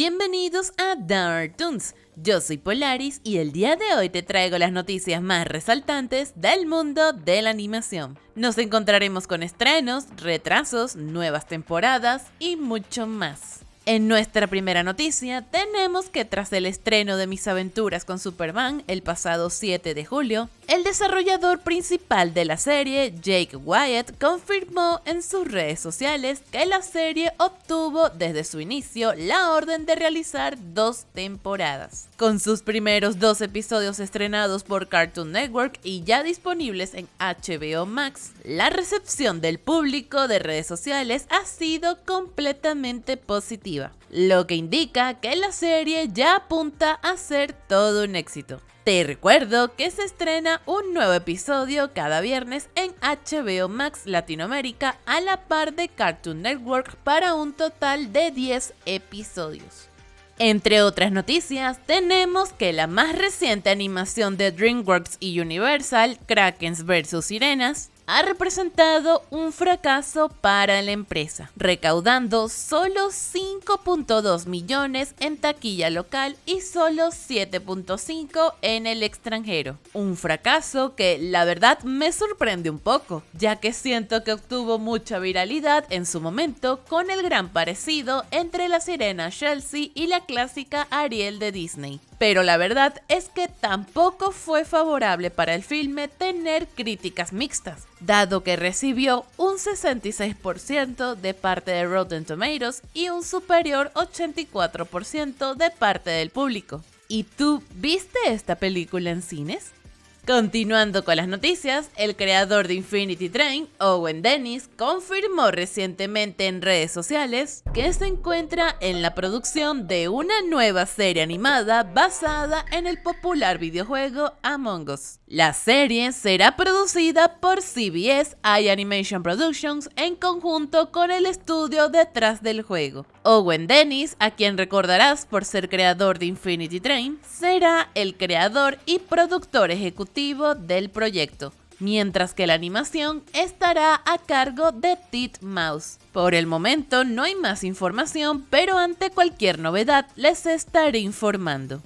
Bienvenidos a Dark Toons. Yo soy Polaris y el día de hoy te traigo las noticias más resaltantes del mundo de la animación. Nos encontraremos con estrenos, retrasos, nuevas temporadas y mucho más. En nuestra primera noticia tenemos que tras el estreno de Mis Aventuras con Superman el pasado 7 de julio, el desarrollador principal de la serie, Jake Wyatt, confirmó en sus redes sociales que la serie obtuvo desde su inicio la orden de realizar 2 temporadas. Con sus primeros 2 episodios estrenados por Cartoon Network y ya disponibles en HBO Max, la recepción del público de redes sociales ha sido completamente positiva, lo que indica que la serie ya apunta a ser todo un éxito. Te recuerdo que se estrena un nuevo episodio cada viernes en HBO Max Latinoamérica a la par de Cartoon Network para un total de 10 episodios. Entre otras noticias, tenemos que la más reciente animación de DreamWorks y Universal, Krakens vs Sirenas, ha representado un fracaso para la empresa, recaudando solo 5.2 millones en taquilla local y solo 7.5 en el extranjero. Un fracaso que la verdad me sorprende un poco, ya que siento que obtuvo mucha viralidad en su momento con el gran parecido entre la sirena Chelsea y la clásica Ariel de Disney. Pero la verdad es que tampoco fue favorable para el filme tener críticas mixtas, dado que recibió un 66% de parte de Rotten Tomatoes y un superior 84% de parte del público. ¿Y tú viste esta película en cines? Continuando con las noticias, el creador de Infinity Train, Owen Dennis, confirmó recientemente en redes sociales que se encuentra en la producción de una nueva serie animada basada en el popular videojuego Among Us. La serie será producida por CBS iAnimation Productions en conjunto con el estudio detrás del juego. Owen Dennis, a quien recordarás por ser creador de Infinity Train, será el creador y productor ejecutivo del proyecto, mientras que la animación estará a cargo de Titmouse. Por el momento no hay más información, pero ante cualquier novedad les estaré informando.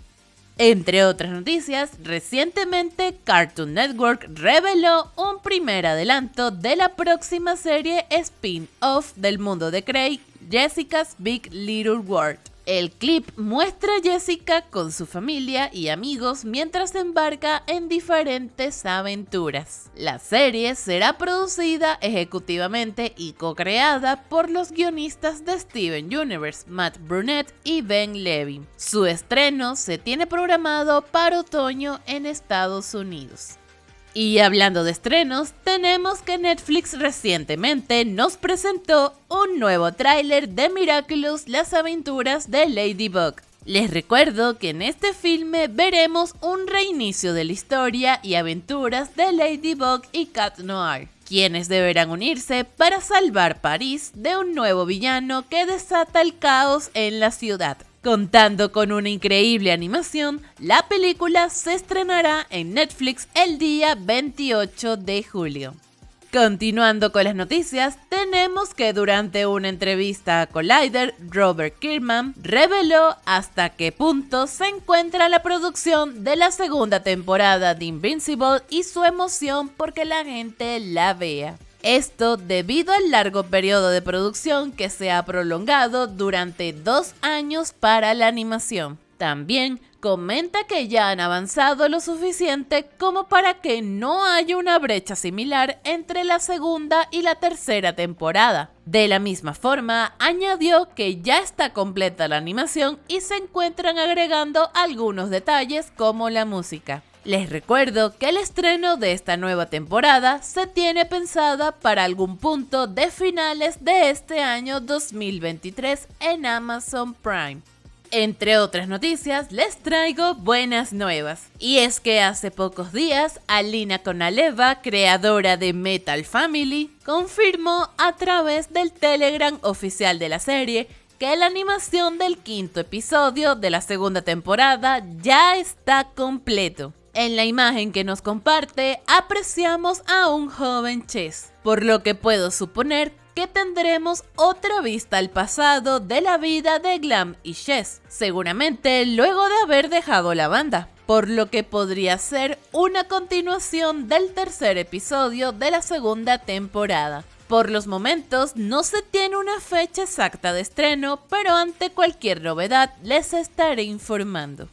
Entre otras noticias, recientemente Cartoon Network reveló un primer adelanto de la próxima serie spin-off del mundo de Craig, Jessica's Big Little World. El clip muestra a Jessica con su familia y amigos mientras se embarca en diferentes aventuras. La serie será producida ejecutivamente y co-creada por los guionistas de Steven Universe, Matt Burnett y Ben Levy. Su estreno se tiene programado para otoño en Estados Unidos. Y hablando de estrenos, tenemos que Netflix recientemente nos presentó un nuevo tráiler de Miraculous, las aventuras de Ladybug. Les recuerdo que en este filme veremos un reinicio de la historia y aventuras de Ladybug y Cat Noir, quienes deberán unirse para salvar París de un nuevo villano que desata el caos en la ciudad. Contando con una increíble animación, la película se estrenará en Netflix el día 28 de julio. Continuando con las noticias, tenemos que durante una entrevista a Collider, Robert Kirkman reveló hasta qué punto se encuentra la producción de la segunda temporada de Invincible y su emoción porque la gente la vea. Esto debido al largo periodo de producción que se ha prolongado durante 2 años para la animación. También comenta que ya han avanzado lo suficiente como para que no haya una brecha similar entre la segunda y la tercera temporada. De la misma forma, añadió que ya está completa la animación y se encuentran agregando algunos detalles como la música. Les recuerdo que el estreno de esta nueva temporada se tiene pensada para algún punto de finales de este año 2023 en Amazon Prime. Entre otras noticias, les traigo buenas nuevas. Y es que hace pocos días, Alina Konaleva, creadora de Metal Family, confirmó a través del Telegram oficial de la serie que la animación del 5º episodio de la segunda temporada ya está completo. En la imagen que nos comparte, apreciamos a un joven Chess, por lo que puedo suponer que tendremos otra vista al pasado de la vida de Glam y Jess, seguramente luego de haber dejado la banda, por lo que podría ser una continuación del tercer episodio de la segunda temporada. Por los momentos no se tiene una fecha exacta de estreno, pero ante cualquier novedad les estaré informando.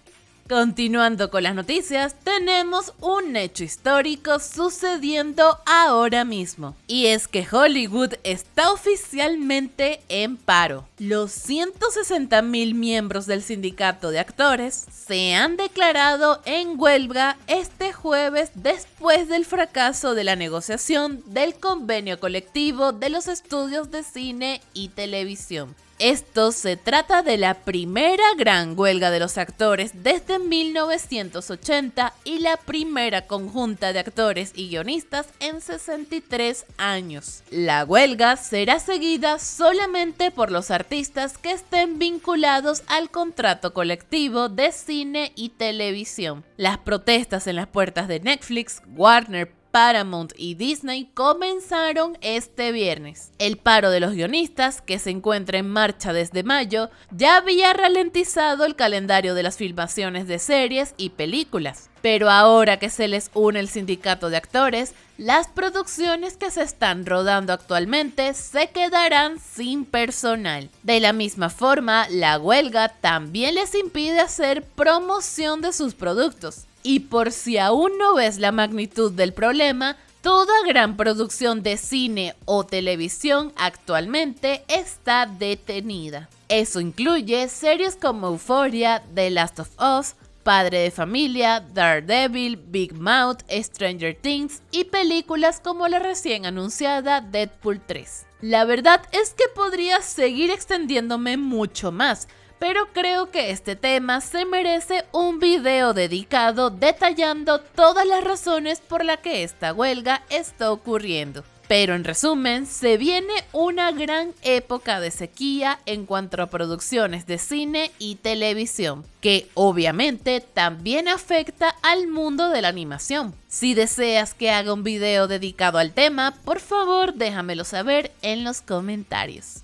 Continuando con las noticias, tenemos un hecho histórico sucediendo ahora mismo. Y es que Hollywood está oficialmente en paro. Los 160.000 miembros del sindicato de actores se han declarado en huelga este jueves después del fracaso de la negociación del convenio colectivo de los estudios de cine y televisión. Esto se trata de la primera gran huelga de los actores desde 1980 y la primera conjunta de actores y guionistas en 63 años. La huelga será seguida solamente por los artistas que estén vinculados al contrato colectivo de cine y televisión. Las protestas en las puertas de Netflix, Warner, Paramount y Disney comenzaron este viernes. El paro de los guionistas, que se encuentra en marcha desde mayo, ya había ralentizado el calendario de las filmaciones de series y películas. Pero ahora que se les une el sindicato de actores, las producciones que se están rodando actualmente se quedarán sin personal. De la misma forma, la huelga también les impide hacer promoción de sus productos. Y por si aún no ves la magnitud del problema, toda gran producción de cine o televisión actualmente está detenida. Eso incluye series como Euphoria, The Last of Us, Padre de Familia, Daredevil, Big Mouth, Stranger Things y películas como la recién anunciada Deadpool 3. La verdad es que podría seguir extendiéndome mucho más, pero creo que este tema se merece un video dedicado detallando todas las razones por las que esta huelga está ocurriendo. Pero en resumen, se viene una gran época de sequía en cuanto a producciones de cine y televisión, que obviamente también afecta al mundo de la animación. Si deseas que haga un video dedicado al tema, por favor déjamelo saber en los comentarios.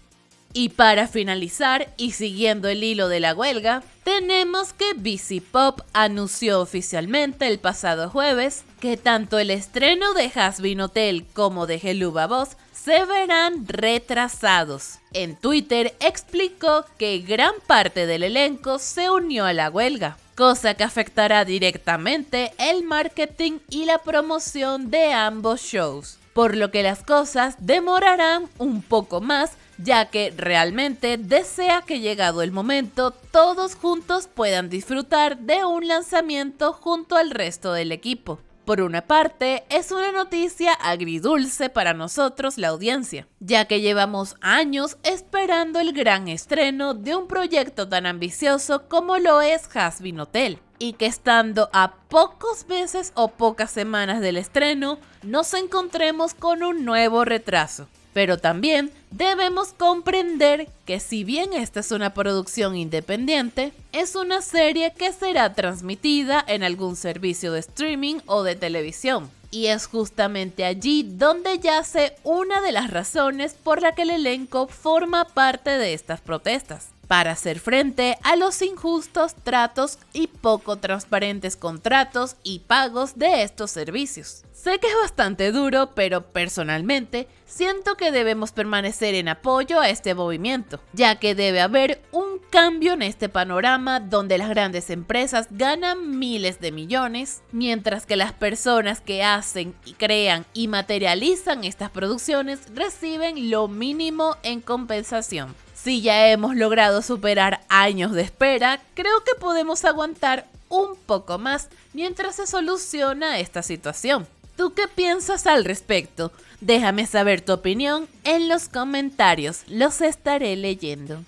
Y para finalizar, y siguiendo el hilo de la huelga, tenemos que BC Pop anunció oficialmente el pasado jueves que tanto el estreno de Hazbin Hotel como de Hello Boss se verán retrasados. En Twitter explicó que gran parte del elenco se unió a la huelga, cosa que afectará directamente el marketing y la promoción de ambos shows, por lo que las cosas demorarán un poco más, ya que realmente desea que llegado el momento todos juntos puedan disfrutar de un lanzamiento junto al resto del equipo. Por una parte, es una noticia agridulce para nosotros la audiencia, ya que llevamos años esperando el gran estreno de un proyecto tan ambicioso como lo es Hazbin Hotel, y que estando a pocos meses o pocas semanas del estreno, nos encontremos con un nuevo retraso. Pero también debemos comprender que si bien esta es una producción independiente, es una serie que será transmitida en algún servicio de streaming o de televisión. Y es justamente allí donde yace una de las razones por la que el elenco forma parte de estas protestas, para hacer frente a los injustos tratos y poco transparentes contratos y pagos de estos servicios. Sé que es bastante duro, pero personalmente siento que debemos permanecer en apoyo a este movimiento, ya que debe haber un cambio en este panorama donde las grandes empresas ganan miles de millones, mientras que las personas que hacen y crean y materializan estas producciones reciben lo mínimo en compensación. Si ya hemos logrado superar años de espera, creo que podemos aguantar un poco más mientras se soluciona esta situación. ¿Tú qué piensas al respecto? Déjame saber tu opinión en los comentarios, los estaré leyendo.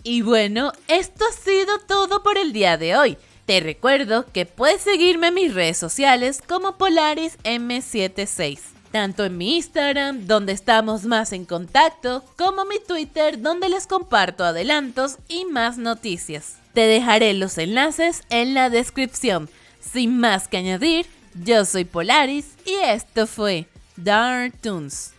Y bueno, esto ha sido todo por el día de hoy. Te recuerdo que puedes seguirme en mis redes sociales como PolarisM76. Tanto en mi Instagram, donde estamos más en contacto, como mi Twitter, donde les comparto adelantos y más noticias. Te dejaré los enlaces en la descripción. Sin más que añadir, yo soy Polaris y esto fue Dark Toons.